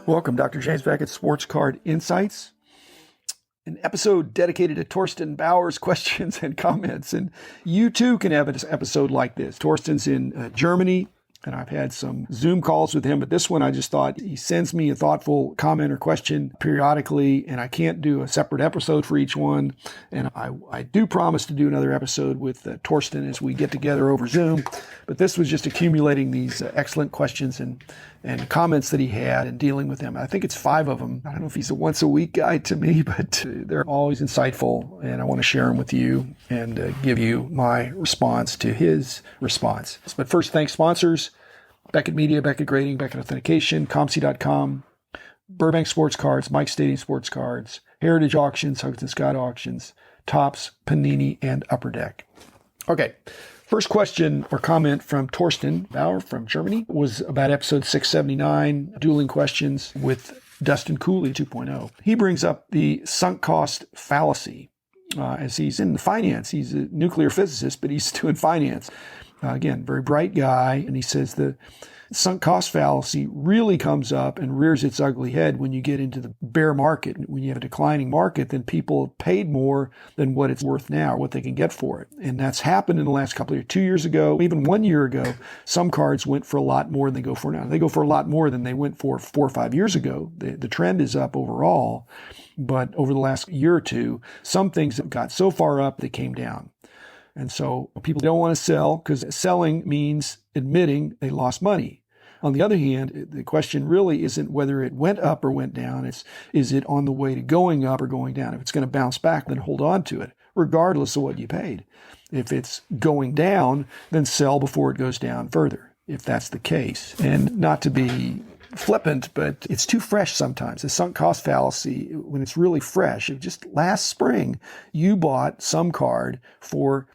Welcome, Dr. James, back at Sports Card Insights, an episode dedicated to Torsten Bauer's questions and comments. And you too can have an episode like this. Torsten's in Germany, and I've had some Zoom calls with him, but this one I just thought he sends me a thoughtful comment or question periodically, and I can't do a separate episode for each one. And I do promise to do another episode with Torsten as we get together over Zoom. But this was just accumulating these excellent questions and comments that he had and dealing with them. I think it's 5 of them. I don't know if he's a once a week guy to me, but they're always insightful, and I want to share them with you and give you my response to his response. But first, thanks sponsors: Beckett Media, Beckett Grading, Beckett Authentication, ComC.com, Burbank Sports Cards, Mike Stadium Sports Cards, Heritage Auctions, Huggins & Scott Auctions, Topps, Panini, and Upper Deck. Okay. First question or comment from Torsten Bauer from Germany was about episode 679, Dueling Questions with Dustin Cooley 2.0. He brings up the sunk cost fallacy as he's in finance. He's a nuclear physicist, but he's doing finance. Again, very bright guy. And he says the sunk cost fallacy really comes up and rears its ugly head when you get into the bear market. When you have a declining market, then people paid more than what it's worth now, what they can get for it. And that's happened in the last couple of years. 2 years ago, even 1 year ago, some cards went for a lot more than they go for now. They go for a lot more than they went for 4 or 5 years ago. The trend is up overall. But over the last year or two, some things have got so far up they came down. And so people don't want to sell because selling means admitting they lost money. On the other hand, the question really isn't whether it went up or went down. It's, is it on the way to going up or going down? If it's going to bounce back, then hold on to it, regardless of what you paid. If it's going down, then sell before it goes down further, if that's the case. And not to be flippant, but it's too fresh sometimes. The sunk cost fallacy, when it's really fresh, if just last spring you bought some card for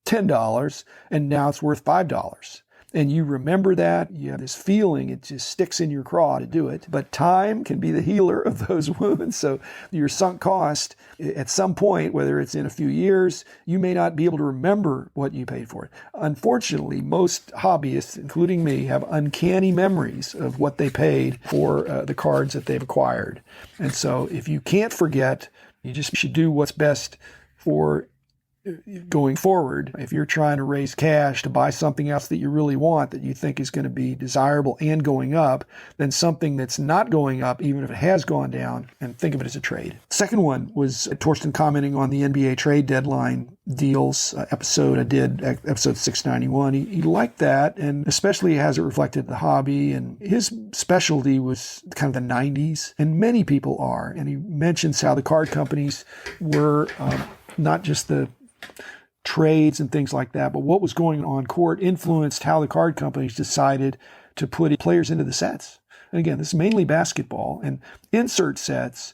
$10 and now it's worth $5. And you remember that, you have this feeling, it just sticks in your craw to do it. But time can be the healer of those wounds. So your sunk cost, at some point, whether it's in a few years, you may not be able to remember what you paid for it. Unfortunately, most hobbyists, including me, have uncanny memories of what they paid for the cards that they've acquired. And so if you can't forget, you just should do what's best for going forward. If you're trying to raise cash to buy something else that you really want, that you think is going to be desirable and going up, then something that's not going up, even if it has gone down, and think of it as a trade. Second one was Torsten commenting on the NBA trade deadline deals episode I did, episode 691. He liked that, and especially as it reflected the hobby. And his specialty was kind of the 90s, and many people are. And he mentions how the card companies were not just the trades and things like that, but what was going on court influenced how the card companies decided to put players into the sets. And again, this is mainly basketball, and insert sets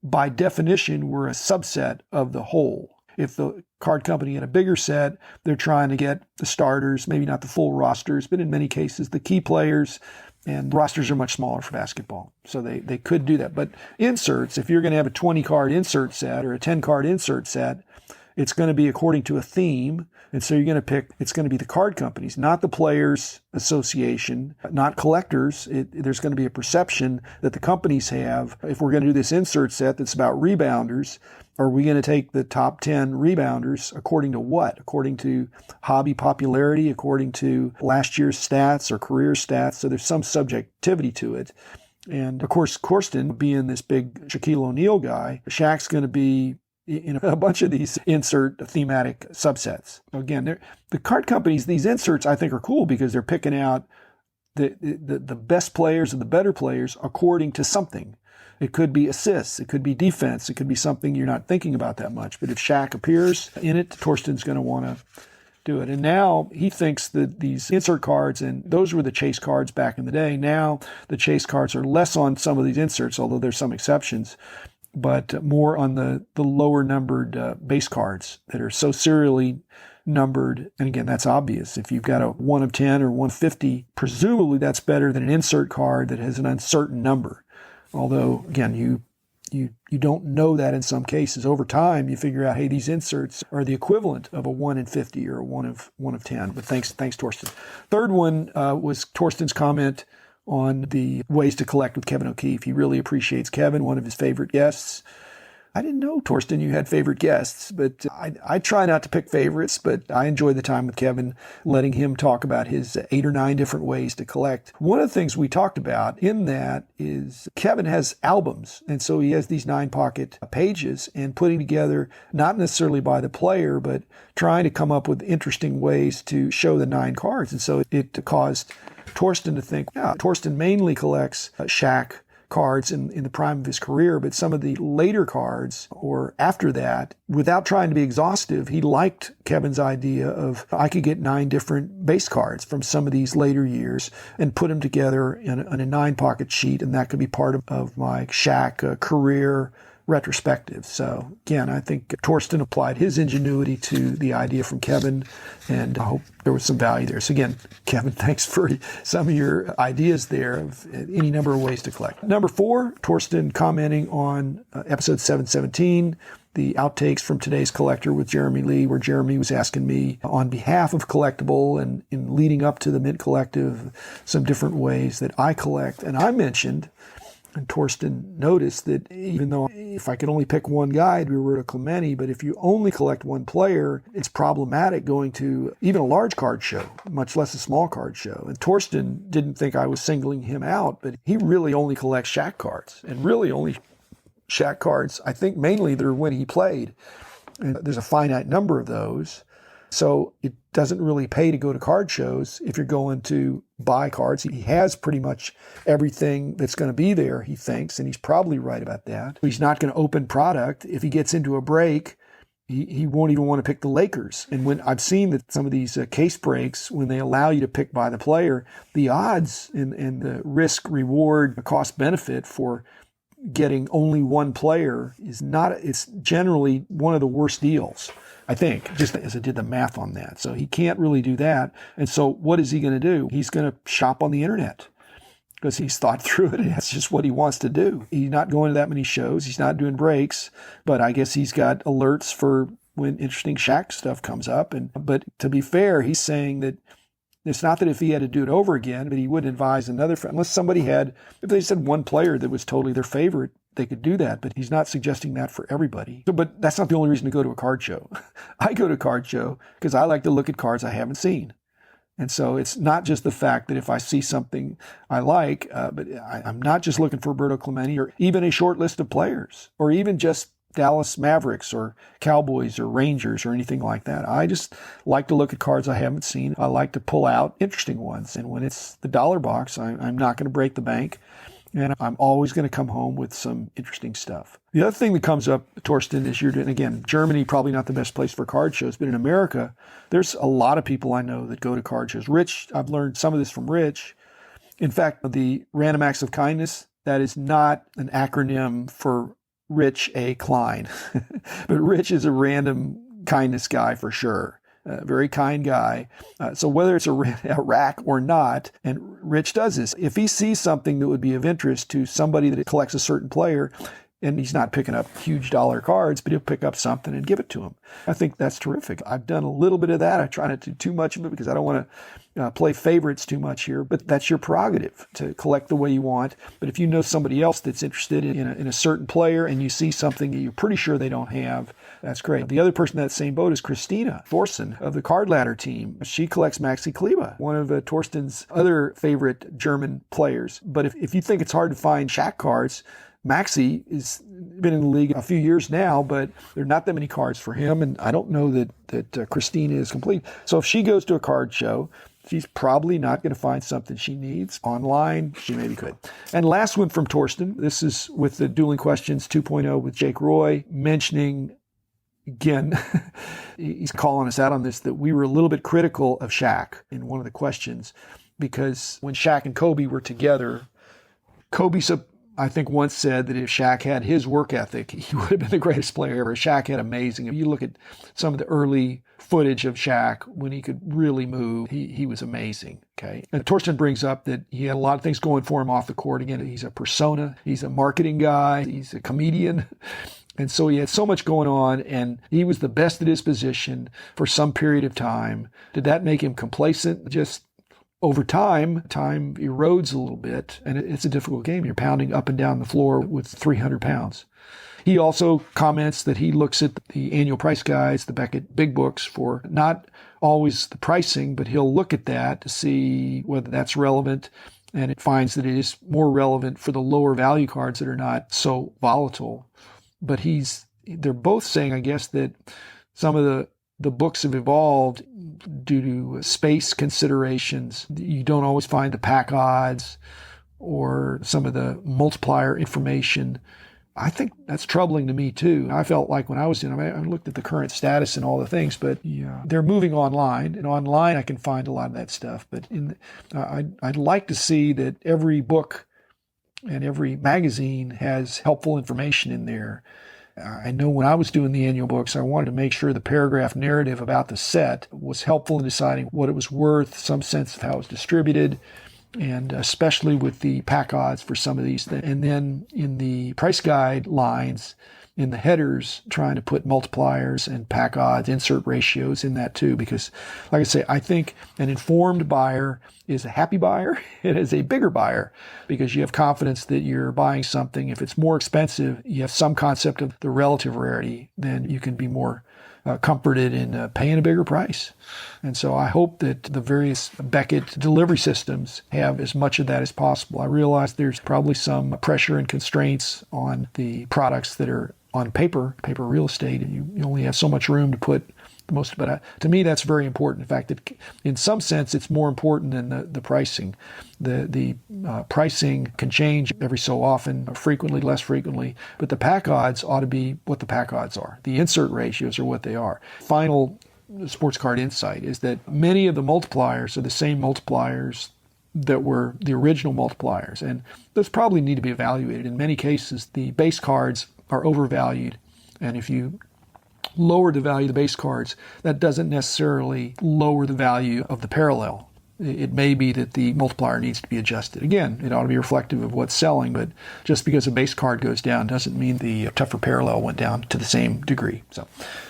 by definition were a subset of the whole. If the card company had a bigger set, they're trying to get the starters, maybe not the full rosters, but in many cases the key players, and rosters are much smaller for basketball. So they could do that. But inserts, if you're going to have a 20 card insert set or a 10 card insert set, it's going to be according to a theme. And so you're going to pick, it's going to be the card companies, not the Players Association, not collectors. There's going to be a perception that the companies have. If we're going to do this insert set that's about rebounders, are we going to take the top 10 rebounders according to what? According to hobby popularity, according to last year's stats or career stats. So there's some subjectivity to it. And of course, Torsten, being this big Shaquille O'Neal guy, Shaq's going to be in a bunch of these insert thematic subsets. Again, the card companies, these inserts I think are cool because they're picking out the best players and the better players according to something. It could be assists, it could be defense, it could be something you're not thinking about that much. But if Shaq appears in it, Torsten's going to want to do it. And now he thinks that these insert cards, and those were the chase cards back in the day. Now the chase cards are less on some of these inserts, although there's some exceptions, but more on the lower numbered base cards that are so serially numbered. And again, that's obvious. If you've got a 1 of 10 or 150, presumably that's better than an insert card that has an uncertain number. Although, again, you don't know that in some cases. Over time, you figure out, hey, these inserts are the equivalent of a 1 in 50 or a 1 of 10. But thanks, Torsten. Third one was Torsten's comment on the ways to collect with Kevin O'Keefe. He really appreciates Kevin, one of his favorite guests. I didn't know, Torsten, you had favorite guests, but I try not to pick favorites, but I enjoy the time with Kevin, letting him talk about his 8 or 9 different ways to collect. One of the things we talked about in that is Kevin has albums, and so he has these 9-pocket pages, and putting together, not necessarily by the player, but trying to come up with interesting ways to show the 9 cards. And so it caused Torsten to think, yeah, Torsten mainly collects Shaq cards in the prime of his career, but some of the later cards or after that, without trying to be exhaustive, he liked Kevin's idea of I could get 9 different base cards from some of these later years and put them together in a 9-pocket sheet, and that could be part of my Shaq career retrospective. So again, I think Torsten applied his ingenuity to the idea from Kevin, and I hope there was some value there. So again, Kevin, thanks for some of your ideas there of any number of ways to collect. Number 4, Torsten commenting on episode 717, the outtakes from Today's Collector with Jeremy Lee, where Jeremy was asking me on behalf of Collectible and in leading up to the Mint Collective, some different ways that I collect. And I mentioned, and Torsten noticed, that even though if I could only pick one guy, it'd be Roberto Clemente, but if you only collect one player, it's problematic going to even a large card show, much less a small card show. And Torsten didn't think I was singling him out, but he really only collects Shaq cards, and really only Shaq cards, I think mainly they're when he played. And there's a finite number of those. So it doesn't really pay to go to card shows if you're going to buy cards. He has pretty much everything that's going to be there, he thinks, and he's probably right about that. He's not going to open product. If he gets into a break, he won't even want to pick the Lakers. And when I've seen that some of these case breaks, when they allow you to pick by the player, the odds and the risk, reward, cost benefit for getting only one player it's generally one of the worst deals, I think, just as I did the math on that. So he can't really do that. And so what is he going to do? He's going to shop on the internet because he's thought through it. And that's just what he wants to do. He's not going to that many shows. He's not doing breaks, but I guess he's got alerts for when interesting Shaq stuff comes up. But to be fair, he's saying that it's not that if he had to do it over again, but he wouldn't advise another friend, unless if they said one player that was totally their favorite, they could do that, but he's not suggesting that for everybody. But that's not the only reason to go to a card show. I go to a card show because I like to look at cards I haven't seen. And so it's not just the fact that if I see something I like, but I'm not just looking for Roberto Clemente or even a short list of players or even just Dallas Mavericks or Cowboys or Rangers or anything like that. I just like to look at cards I haven't seen. I like to pull out interesting ones. And when it's the dollar box, I'm not going to break the bank. And I'm always going to come home with some interesting stuff. The other thing that comes up, Torsten, is you're doing, again, Germany, probably not the best place for card shows, but in America, there's a lot of people I know that go to card shows. Rich, I've learned some of this from Rich. In fact, the Random Acts of Kindness, that is not an acronym for Rich A. Klein, but Rich is a random kindness guy for sure. Very kind guy. So whether it's a rack or not, and Rich does this, if he sees something that would be of interest to somebody that collects a certain player, and he's not picking up huge dollar cards, but he'll pick up something and give it to him. I think that's terrific. I've done a little bit of that. I try not to do too much of it because I don't want to play favorites too much here, but that's your prerogative to collect the way you want. But if you know somebody else that's interested in a certain player and you see something that you're pretty sure they don't have, that's great. The other person in that same boat is Christina Thorsen of the Card Ladder team. She collects Maxi Kleber, one of Torsten's other favorite German players. But if you think it's hard to find Shaq cards, Maxi has been in the league a few years now, but there are not that many cards for him, and I don't know that Christina is complete. So if she goes to a card show, she's probably not going to find something she needs. Online, she maybe could. And last one from Torsten. This is with the Dueling Questions 2.0 with Jake Roy, mentioning, again, he's calling us out on this, that we were a little bit critical of Shaq in one of the questions, because when Shaq and Kobe were together, I think once said that if Shaq had his work ethic, he would have been the greatest player ever. Shaq had amazing. If you look at some of the early footage of Shaq when he could really move, he was amazing. Okay. And Torsten brings up that he had a lot of things going for him off the court. Again, he's a persona. He's a marketing guy. He's a comedian. And so he had so much going on, and he was the best at his position for some period of time. Did that make him complacent? Just over time erodes a little bit, and it's a difficult game. You're pounding up and down the floor with 300 pounds. He also comments that he looks at the annual price guides, the Beckett Big Books, for not always the pricing, but he'll look at that to see whether that's relevant, and it finds that it is more relevant for the lower value cards that are not so volatile. But they're both saying, I guess, that some of the books have evolved due to space considerations. You don't always find the pack odds or some of the multiplier information. I think that's troubling to me too. I felt like when I was I looked at the current status and all the things, but yeah, they're moving online, and online I can find a lot of that stuff. But I'd like to see that every book and every magazine has helpful information in there. I know when I was doing the annual books, I wanted to make sure the paragraph narrative about the set was helpful in deciding what it was worth, some sense of how it was distributed, and especially with the pack odds for some of these things. And then in the price guide lines, in the headers, trying to put multipliers and pack odds, insert ratios in that too, because like I say, I think an informed buyer is a happy buyer. It is a bigger buyer because you have confidence that you're buying something. If it's more expensive, you have some concept of the relative rarity, then you can be more comforted in paying a bigger price. And so I hope that the various Beckett delivery systems have as much of that as possible. I realize there's probably some pressure and constraints on the products that are on paper real estate, and you only have so much room to put the most. But to me, that's very important. In fact, in some sense, it's more important than the pricing. The pricing can change every so often, frequently, less frequently, but the pack odds ought to be what the pack odds are. The insert ratios are what they are. Final sports card insight is that many of the multipliers are the same multipliers that were the original multipliers, and those probably need to be evaluated. In many cases, the base cards are overvalued, and if you lower the value of the base cards, that doesn't necessarily lower the value of the parallel. It may be that the multiplier needs to be adjusted. Again, it ought to be reflective of what's selling, but just because a base card goes down doesn't mean the tougher parallel went down to the same degree. So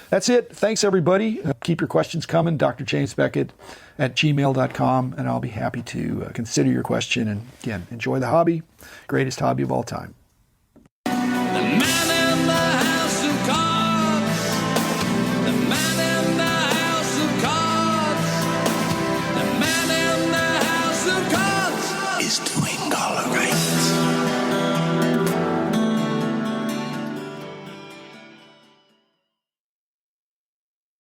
that's it. Thanks, everybody. Keep your questions coming. Dr. James Beckett at gmail.com, and I'll be happy to consider your question. And again, enjoy the hobby. Greatest hobby of all time.